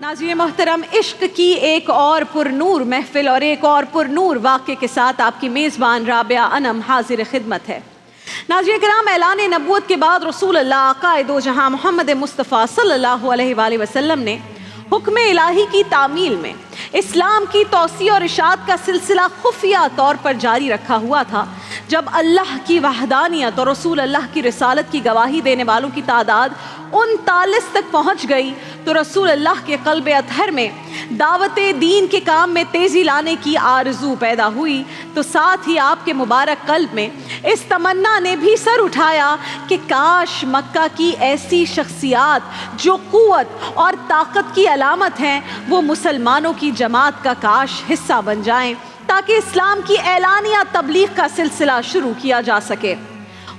नाज़रीन मोहतरम, इश्क की एक और पुरनूर महफिल और एक और पुरनूर वाक़े के साथ आपकी मेज़बान राबिया अनम हाजिर खिदमत है। नाज़रीन किराम, ऐलान नबूवत के बाद रसूल अल्लाह आक़ाए दो जहां मोहम्मद मुस्तफ़ा सल्लल्लाहु अलैहि वसल्लम ने हुक्म इलाही की तामील में इस्लाम की तौसी और इशाअत का सिलसिला खुफिया तौर पर जारी रखा हुआ था। जब अल्लाह की वहदानियत और रसूल अल्लाह की रिसालत की गवाही देने वालों की तादाद 39 तक पहुँच गई तो रसूल अल्लाह के क़ल्ब अतहर में दावत दीन के काम में तेज़ी लाने की आरज़ू पैदा हुई। तो साथ ही आपके मुबारक क़ल्ब में इस तमन्ना ने भी सर उठाया कि काश मक्का की ऐसी शख्सियात जो क़ुव्वत और ताकत की अलामत हैं वो मुसलमानों की जमात का काश हिस्सा बन जाएं, ताकि इस्लाम की ऐलानिया तबलीग का सिलसिला शुरू किया जा सके।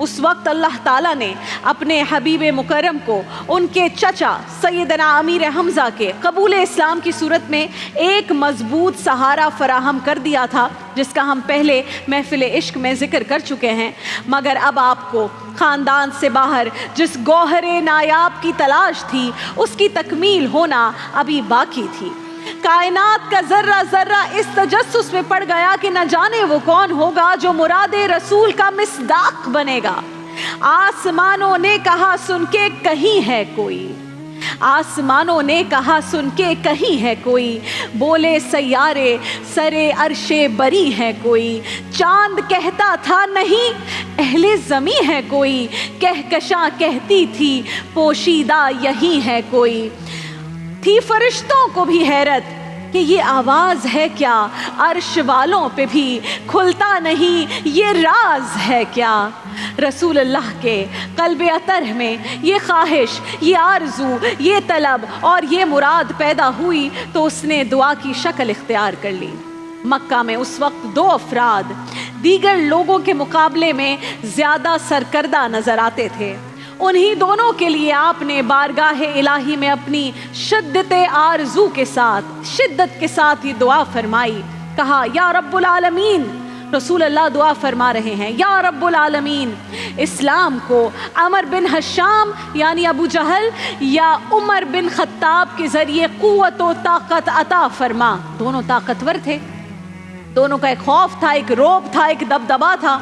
उस वक्त अल्लाह ताला ने अपने हबीब मुकर्रम को उनके चचा सैयदना अमीर हमज़ा के कबूल इस्लाम की सूरत में एक मजबूत सहारा फराहम कर दिया था, जिसका हम पहले महफिल इश्क में ज़िक्र कर चुके हैं। मगर अब आपको ख़ानदान से बाहर जिस गौहरे नायाब की तलाश थी उसकी तकमील होना अभी बाकी थी। कायनात का जर्रा जर्रा इस तजस्सुस में पड़ गया कि न जाने वो कौन होगा जो मुरादे रसूल का मिस्दाक बनेगा। आसमानों ने कहा सुन के कहीं है कोई, आसमानों ने कहा सुन के कहीं है कोई, बोले सैयारे सरे अर्शे बरी है कोई। चांद कहता था नहीं अहले ज़मी है कोई, कहकशां कहती थी पोशीदा यही है कोई। थी फरिश्तों को भी हैरत कि ये आवाज़ है क्या, अर्श वालों पे भी खुलता नहीं ये राज है क्या। रसूल अल्लाह के क़ल्ब अतर में ये ख्वाहिश, ये आरज़ू, ये तलब और ये मुराद पैदा हुई तो उसने दुआ की शक्ल इख्तियार कर ली। मक्का में उस वक्त दो अफराद दीगर लोगों के मुकाबले में ज़्यादा सरकर्दा नज़र आते थे। उन्हीं दोनों के लिए आपने बारगाह इलाही में अपनी शिद्दत आरज़ू के साथ, शिद्दत के साथ ही दुआ फरमाई। कहा या रब्बुल आलमीन, रसूल अल्लाह दुआ फरमा रहे हैं, या रब्बुल आलमीन इस्लाम को अमर बिन हशाम यानी अबू जहल या उमर बिन खत्ताब के ज़रिए क़ुव्वत व ताकत अता फरमा। दोनों ताकतवर थे, दोनों का एक खौफ था, एक रोब था, एक दबदबा था।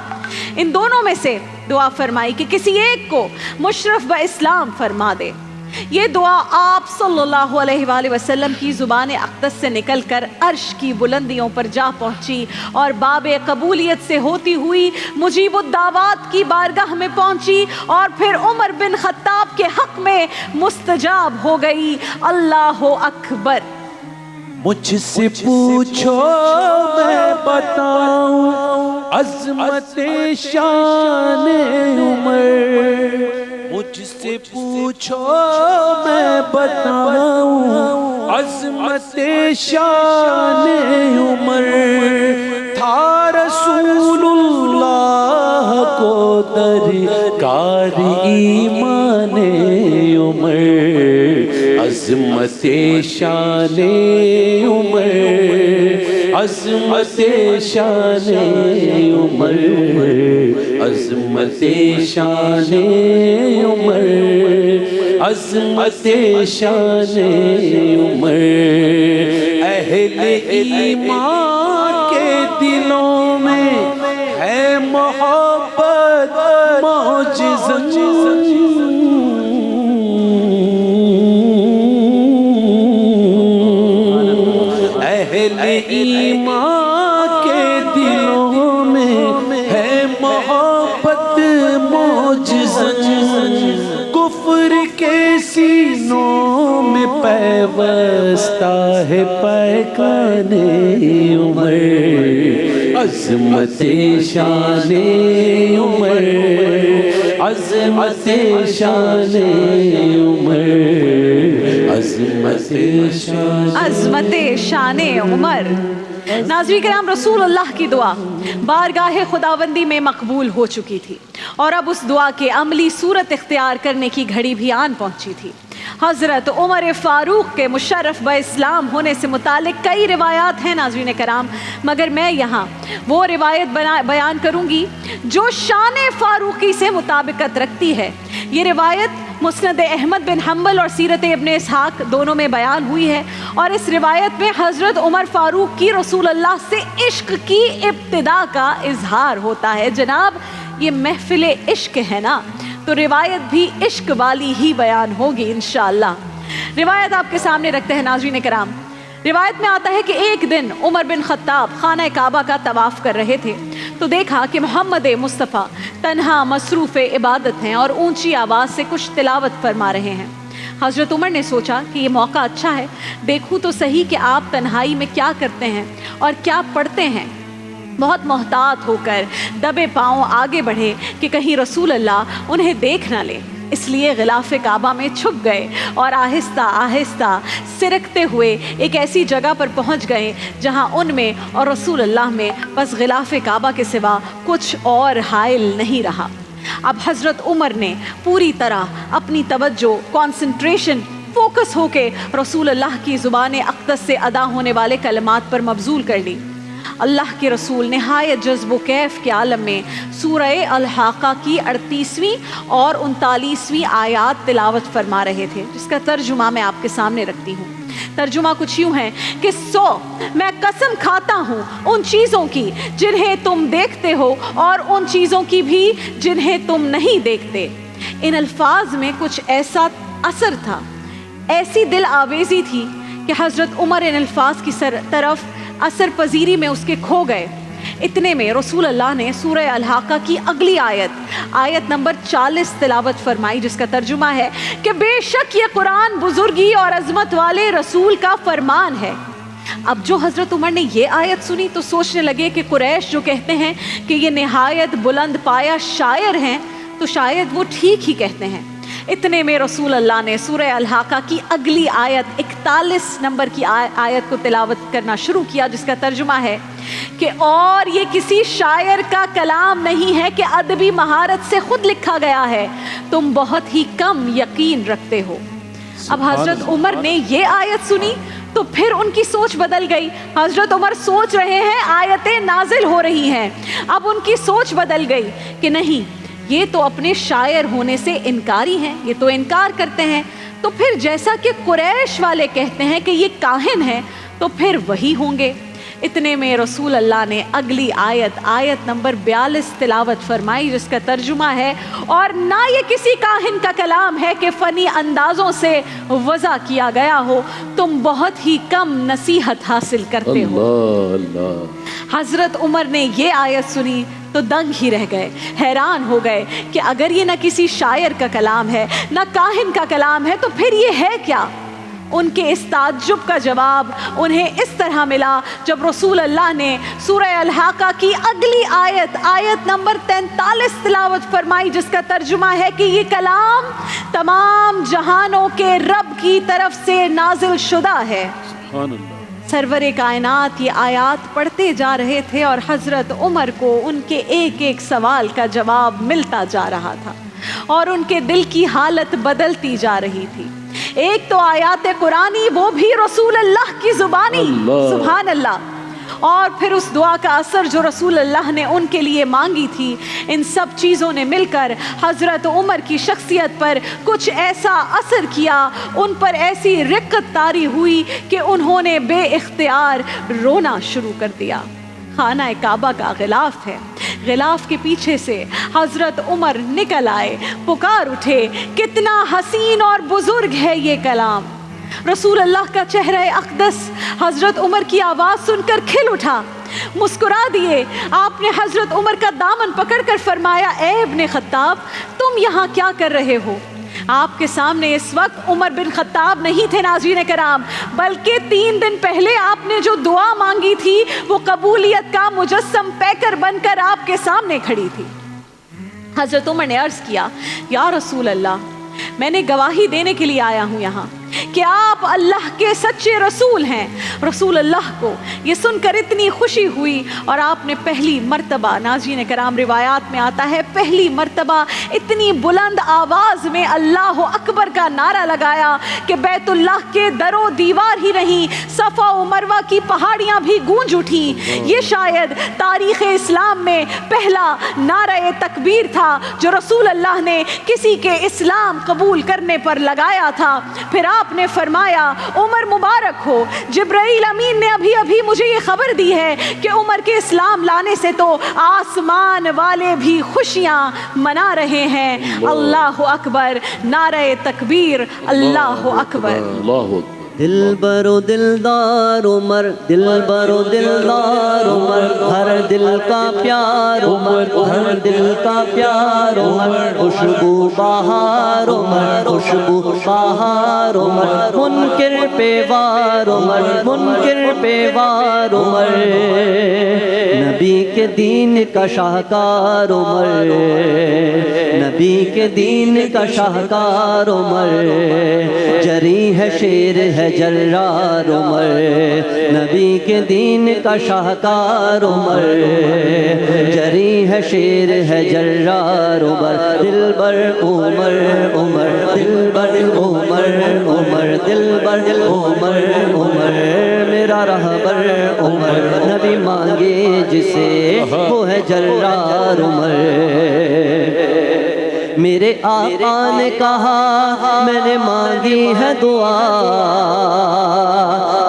इन दोनों में से दुआ फरमाई कि किसी एक को मुशर्रफ ब इस्लाम फरमा दे। ये दुआ आप सल्लल्लाहु अलैहि वसल्लम की ज़ुबान अक़दस से निकल कर अर्श की बुलंदियों पर जा पहुँची और बाबे कबूलियत से होती हुई मुजीबुद्दावात की बारगाह में पहुँची और फिर उमर बिन खत्ताब के हक़ में मुस्तजाब हो गई। अल्लाह अकबर। मुझसे पूछो मैं बताऊं अज़मत-ए शान उमर, मुझसे पूछो मैं बताऊं अज़मत-ए शान उमर। था रसूलुल्लाह को दरकार ईमान उमर, अज़मत-ए शान उमर, अज़मत-ए शान उमर, अज़मत-ए शान उमर, अज़मत-ए शान उमर। अहले ईमान के दिलों में है मोहब्बत मौजिज़ा, ईमान के दिलों में है मोहब्बत मौजिज़ा। कुफ्र के सीनों में पैवस्ता है पैकाने उमर, अज़मत-ए शान उमर, अज़मत-ए शान उमर, अज़मत-ए शान उमर। नाज़रीन किराम, रसूल अल्लाह की दुआ बारगाह खुदावंदी में मकबूल हो चुकी थी और अब उस दुआ के अमली सूरत इख्तियार करने की घड़ी भी आन पहुंची थी। हज़रत उमर फ़ारूक के मुशर्रफ ब इस्लाम होने से मुतालिक कई रिवायात हैं नाज़रीन कराम, मगर मैं यहाँ वो रिवायत बयान करूँगी जो शान फ़ारूकी से मुताबिकत रखती है। ये रिवायत मुस्नद अहमद बिन हम्बल और सीरत इब्न इसहाक दोनों में बयान हुई है। और इस रिवायत में हज़रत उमर फ़ारूक की रसूल अल्लाह से इश्क की इब्तिदा का इजहार होता है। जनाब, ये महफिल इश्क है ना, तो रिवायत भी इश्क वाली ही बयान होगी इंशाअल्लाह। रिवायत आपके सामने रखते हैं नाज़रीन कराम। रिवायत में आता है कि एक दिन उमर बिन खत्ताब खाना काबा का तवाफ़ कर रहे थे तो देखा कि मोहम्मद मुस्तफ़ा तन्हा मसरूफ़ इबादत हैं और ऊंची आवाज़ से कुछ तिलावत फरमा रहे हैं। हज़रत उमर ने सोचा कि ये मौका अच्छा है, देखूँ तो सही कि आप तन्हाई में क्या करते हैं और क्या पढ़ते हैं। बहुत मोहतात होकर दबे पाँव आगे बढ़े कि कहीं रसूल अल्लाह उन्हें देख ना ले, इसलिए गिलाफ़े काबा में छुप गए और आहिस्ता आहिस्ता सिरकते हुए एक ऐसी जगह पर पहुंच गए जहां उनमें और रसूल अल्लाह में बस गिलाफ़े काबा के सिवा कुछ और हाइल नहीं रहा। अब हज़रत उमर ने पूरी तरह अपनी तवज्जो, कंसंट्रेशन, फोकस होके रसूल अल्लाह की ज़ुबान अक़दस से अदा होने वाले कलमात पर मबजूल कर ली। अल्लाह के रसूल नहायत जज्ब व कैफ के आलम में सूरह अल-हाक़ा की 38वीं और 39वीं आयात तिलावत फरमा रहे थे, जिसका तर्जुमा मैं आपके सामने रखती हूँ। तर्जुमा कुछ यूँ है कि मैं कसम खाता हूँ उन चीज़ों की जिन्हें तुम देखते हो और उन चीज़ों की भी जिन्हें तुम नहीं देखते। इन अल्फाज में कुछ ऐसा असर था, ऐसी दिल आवेज़ी थी कि हज़रत उमर इन अल्फाज की तरफ असर पजीरी में उसके खो गए। इतने में रसूल अल्लाह ने सूरह अल-हाक़ा की अगली आयत नंबर 40 तिलावत फरमाई, जिसका तर्जुमा है कि बेशक ये कुरान बुजुर्गी और अज़मत वाले रसूल का फरमान है। अब जो हज़रत उमर ने ये आयत सुनी तो सोचने लगे कि कुरैश जो कहते हैं कि ये नहायत बुलंद पाया शायर हैं, तो शायद वो ठीक ही कहते हैं। इतने में रसूल अल्लाह ने सूरह अल-हाक़ा की अगली आयत 41 नंबर की आयत को तिलावत करना शुरू किया, जिसका तर्जुमा है कि और ये किसी शायर का कलाम नहीं है कि अदबी महारत से खुद लिखा गया है, तुम बहुत ही कम यकीन रखते हो। अब हज़रत उमर ने ये आयत सुनी तो फिर उनकी सोच बदल गई। हज़रत उमर सोच रहे हैं आयतें नाजिल हो रही हैं, अब उनकी सोच बदल गई कि नहीं, ये तो अपने शायर होने से इनकारी हैं, ये तो इनकार करते हैं, तो फिर जैसा कि कुरैश वाले कहते हैं कि ये काहिन हैं, तो फिर वही होंगे। इतने में रसूल अल्लाह ने अगली आयत नंबर 42 तिलावत फरमाई, जिसका तर्जुमा है और ना ये किसी काहिन का कलाम है कि फ़नी अंदाज़ों से वज़ा किया गया हो, तुम बहुत ही कम नसीहत हासिल करते हो। हज़रत उमर ने ये आयत सुनी तो दंग ही रह गए, हैरान हो गए कि अगर ये ना किसी शायर का कलाम है, ना काहिन का कलाम है, तो फिर ये है क्या। उनके इस ताज्जुब का जवाब उन्हें इस तरह मिला जब रसूल अल्लाह ने सूरह अल-हाक़ा की अगली आयत नंबर 43 तिलावत फरमाई, जिसका तर्जुमा है कि ये कलाम तमाम जहानों के रब की तरफ से नाजिल शुदा है। सरवरे कायनात ये आयात पढ़ते जा रहे थे और हज़रत उमर को उनके एक एक सवाल का जवाब मिलता जा रहा था और उनके दिल की हालत बदलती जा रही थी। एक तो आयात कुरानी, वो भी रसूल अल्लाह की ज़ुबानी, सुभान अल्लाह, और फिर उस दुआ का असर जो रसूल अल्लाह ने उनके लिए मांगी थी। इन सब चीज़ों ने मिलकर हज़रत उमर की शख्सियत पर कुछ ऐसा असर किया, उन पर ऐसी रिक्कत तारी हुई कि उन्होंने बेइख्तियार रोना शुरू कर दिया। खाना काबा का गिलाफ है, गिलाफ के पीछे से हज़रत उमर निकल आए, पुकार उठे, कितना हसीन और बुजुर्ग है ये कलाम। रसूल अल्लाह का चेहरा अक़दस हज़रत उमर की आवाज़ सुनकर खिल उठा, मुस्कुरा दिए। आपने हज़रत उमर का दामन पकड़कर फरमाया, ए इब्ने खत्ताब, तुम यहाँ क्या कर रहे हो। आपके सामने इस वक्त उमर बिन खत्ताब नहीं थे नाज़रीन कराम, बल्कि 3 दिन पहले आपने जो दुआ मांगी थी वो कबूलियत का मुजस्सम पैकर बनकर आपके सामने खड़ी थी। हज़रत उमर ने अर्ज़ किया, या रसूल अल्लाह, मैंने गवाही देने के लिए आया हूँ यहाँ کہ آپ اللہ کے سچے رسول ہیں۔ رسول اللہ کو یہ سن کر اتنی خوشی ہوئی اور آپ نے پہلی مرتبہ، ناظرین کرام روایات میں آتا ہے، پہلی مرتبہ اتنی بلند آواز میں اللہ اکبر کا نعرہ لگایا کہ بیت اللہ کے در و دیوار ہی نہیں، صفا و مروہ کی پہاڑیاں بھی گونج اٹھیں۔ یہ شاید تاریخ اسلام میں پہلا نعرہ تکبیر تھا جو رسول اللہ نے کسی کے اسلام قبول کرنے پر لگایا تھا۔ پھر آپ نے فرمایا عمر مبارک ہو، جبرائیل امین نے ابھی ابھی مجھے یہ خبر دی ہے کہ عمر کے اسلام لانے سے تو آسمان والے بھی خوشیاں منا رہے ہیں۔ اللہ اکبر، نعرہ تکبیر، اللہ اکبر۔ دل برو دلدار عمر، دل برو دلدار عمر، ہر دل کا پیار عمر، ہر دل کا پیار عمر، خوشبو بہار عمر، خوشبو بہار عمر، منکر پہ وار عمر، منکر پہ وار عمر، نبی کے دین کا شاہکار عمر، نبی کے دین کا شاہکار عمر، جری ہے شیر ہے جرار عمر، نبی کے دین کا شاہکار عمر، جری ہے شیر ہے جرار عمر، دل بر عمر عمر، دل بر عمر عمر، دل بر عمر عمر، میرا رہبر عمر، نبی مانگے جسے وہ ہے جرار عمر۔ میرے آقا نے کہا میں نے مانگی ہے دعا،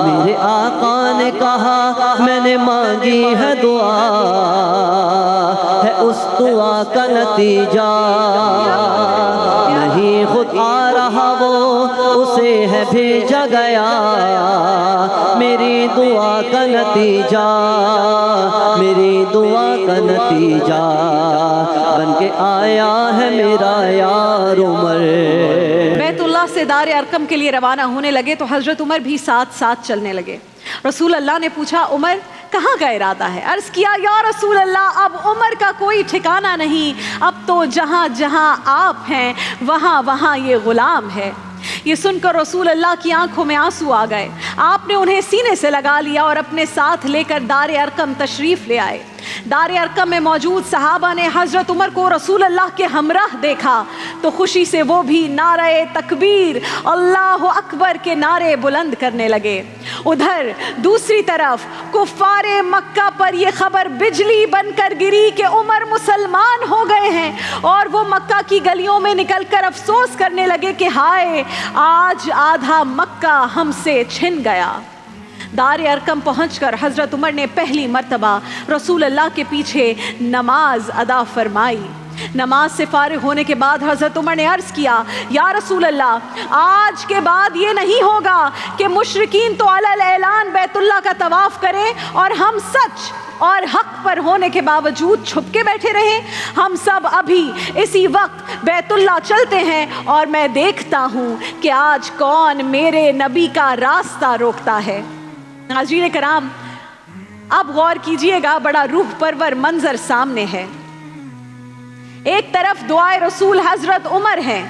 میرے آقا نے کہا میں نے مانگی ہے دعا، ہے اس دعا کا نتیجہ نہیں خود آ رہا وہ، اسے ہے بھیجا گیا، میری دعا کا نتیجہ، میری دعا کا نتیجہ بن کے آیا ہے میرا یار عمر۔ بیت اللہ سے دار ارقم کے لیے روانہ ہونے لگے تو حضرت عمر بھی ساتھ ساتھ چلنے لگے۔ رسول اللہ نے پوچھا عمر کہاں کا ارادہ ہے؟ عرض کیا یا رسول اللہ اب عمر کا کوئی ٹھکانہ نہیں، اب تو جہاں جہاں آپ ہیں وہاں وہاں یہ غلام ہے۔ یہ سن کر رسول اللہ کی آنکھوں میں آنسو آ گئے، آپ نے انہیں سینے سے لگا لیا اور اپنے ساتھ لے کر دار ارقم تشریف لے آئے۔ دار ارقم میں موجود صحابہ نے حضرت عمر کو رسول اللہ کے ہمراہ دیکھا تو خوشی سے وہ بھی نعرہ تکبیر، اللہ اکبر کے نعرے بلند کرنے لگے۔ ادھر دوسری طرف کفار مکہ پر یہ خبر بجلی بن کر گری کہ عمر مسلمان ہو گئے ہیں، اور وہ مکہ کی گلیوں میں نکل کر افسوس کرنے لگے کہ ہائے آج آدھا مکہ ہم سے چھن گیا۔ دار ارقم پہنچ کر حضرت عمر نے پہلی مرتبہ رسول اللہ کے پیچھے نماز ادا فرمائی۔ نماز سے فارغ ہونے کے بعد حضرت عمر نے عرض کیا یا رسول اللہ آج کے بعد یہ نہیں ہوگا کہ مشرکین تو علی الاعلان بیت اللہ کا طواف کریں اور ہم سچ اور حق پر ہونے کے باوجود چھپ کے بیٹھے رہیں۔ ہم سب ابھی اسی وقت بیت اللہ چلتے ہیں اور میں دیکھتا ہوں کہ آج کون میرے نبی کا راستہ روکتا ہے۔ ناظرین کرام اب غور کیجئے گا، بڑا روح پرور منظر سامنے ہے۔ ایک طرف دعائے رسول حضرت عمر ہیں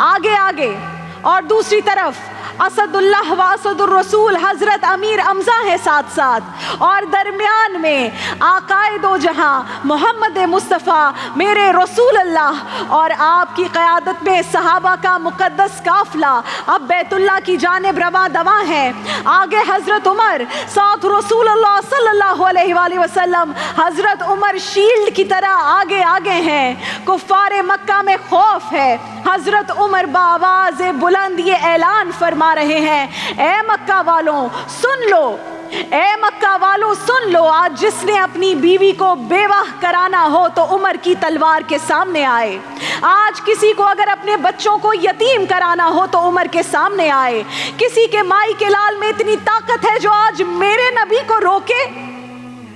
آگے آگے، اور دوسری طرف اسد اللہ و اسد الرسول حضرت امیر حمزہ ہے ساتھ ساتھ، اور درمیان میں آقائے دو جہاں محمد مصطفیٰ میرے رسول اللہ اور آپ کی قیادت میں صحابہ کا مقدس قافلہ اب بیت اللہ کی جانب رواں دواں ہے۔ آگے حضرت عمر، ساتھ رسول اللہ صلی اللہ علیہ وآلہ وسلم، حضرت عمر شیلڈ کی طرح آگے آگے ہیں۔ کفار مکہ میں خوف ہے، حضرت عمر بآواز بلند یہ اعلان فرما رہے ہیں اے مکہ والوں سن لو، اے مکہ والوں سن لو، آج جس نے اپنی بیوی کو بیوہ کرانا ہو تو عمر کی تلوار کے سامنے آئے، آج کسی کو اگر اپنے بچوں کو یتیم کرانا ہو تو عمر کے سامنے آئے، کسی کے مائی کے لال میں اتنی طاقت ہے جو آج میرے نبی کو روکے۔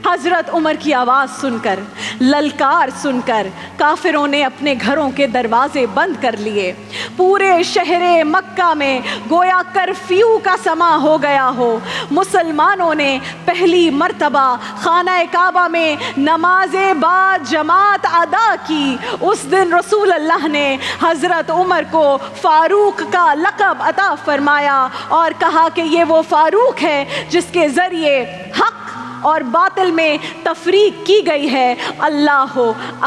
حضرت عمر کی آواز سن کر، للکار سن کر کافروں نے اپنے گھروں کے دروازے بند کر لیے۔ پورے شہر مکہ میں گویا کرفیو کا سما ہو گیا ہو۔ مسلمانوں نے پہلی مرتبہ خانہ کعبہ میں نماز با جماعت ادا کی۔ اس دن رسول اللہ نے حضرت عمر کو فاروق کا لقب عطا فرمایا اور کہا کہ یہ وہ فاروق ہے جس کے ذریعے حق اور باطل میں تفریق کی گئی ہے۔ اللہ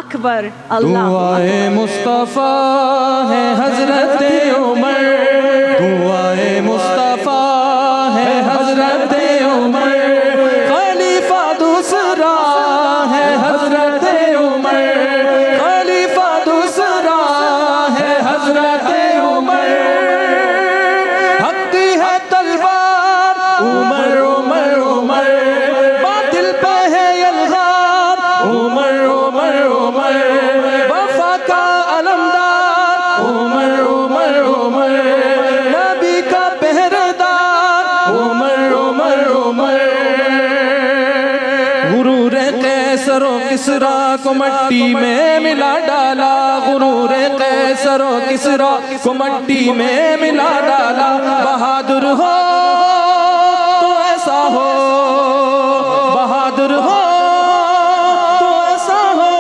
اکبر، اللہ دعائے مصطفیٰ ہے حضرت عمر، دعائے مصطفیٰ ہے حضرت عمر، خلیفہ دوسرا ہے حضرت عمر، خلیفہ دوسرا ہے حضرت عمر، حق کی ہے تلوار عمر عمر عمر، باطل پہ ہے یلغار عمر عمر عمر، وفا کا علمدار عمر عمر عمر، نبی کا پہرےدار عمر عمر عمر، غرور قیصر و کسریٰ کو مٹی میں ملا ڈالا، غرور قیصر و کسریٰ کو مٹی میں ملا ڈالا، بہادر ہو تو ایسا ہو، بہادر ہو تو ایسا ہو،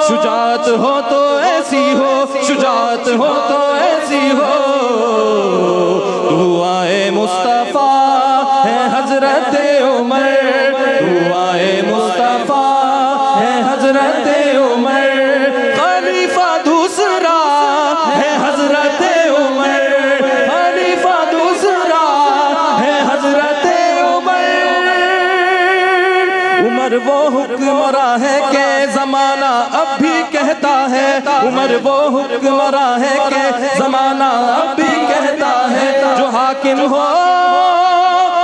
شجاعت ہو تو ایسی ہو، شجاعت ہو تو ایسی ہو، دعائے مصطفیٰ ہے حضرت عمر، دعائے مصطفیٰ ہے حضرت عمر، خلیفہ دوسرا ہے حضرت عمر، خلیفہ دوسرا ہے حضرت عمر، عمر وہ حکمراں ہے کہ زمانہ اب بھی کہتا ہے، عمر وہ حکمراں ہے کہ زمانہ اب بھی کہتا ہے، جو حاکم ہو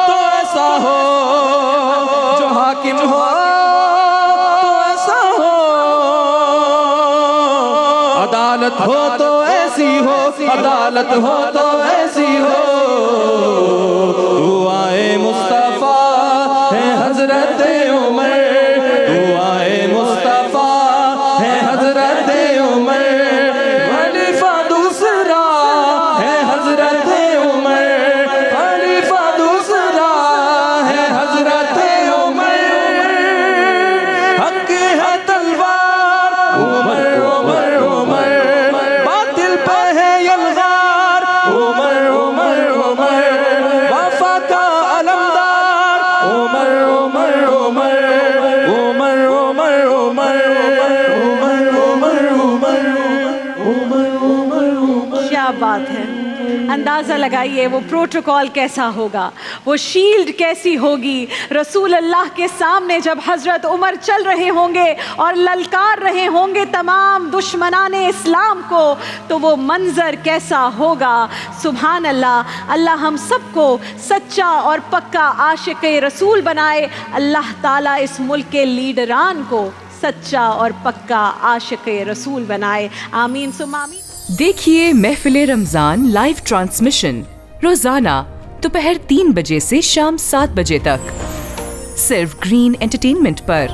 تو ایسا ہو، جو حاکم ہو تو ایسا ہو، عدالت ہو تو ایسی ہو، عدالت ہو تو ایسی ہو، دعائے مصطفیٰ ہے حضرت عمر، دعائے مصطفیٰ ہے حضرت عمر، خلیفہ دوسرا ہے حضرت عمر، خلیفہ دوسرا ہے حضرت عمر، حق ہے تلوار عمر عمر عمر، باطل پہ ہے یلغار عمر عمر عمر، وفا کا علمدار عمر عمر عمر، عمر عمر عمر، عمر عمر عمر، عمر عمر عمر۔ کیا بات ہے! اندازہ لگائیے وہ پروٹوکول کیسا ہوگا، وہ شیلڈ کیسی ہوگی رسول اللہ کے سامنے جب حضرت عمر چل رہے ہوں گے اور للکار رہے ہوں گے تمام دشمنان اسلام کو، تو وہ منظر کیسا ہوگا۔ سبحان اللہ، اللہ ہم سب کو سچا اور پکا عاشق رسول بنائے، اللہ تعالیٰ اس ملک کے لیڈران کو سچا اور پکا عاشق رسول بنائے، آمین ثم آمین۔ دیکھیے محفل رمضان لائیو ٹرانسمیشن روزانہ دوپہر 3 بجے سے شام 7 بجے تک، صرف گرین انٹرٹینمنٹ پر۔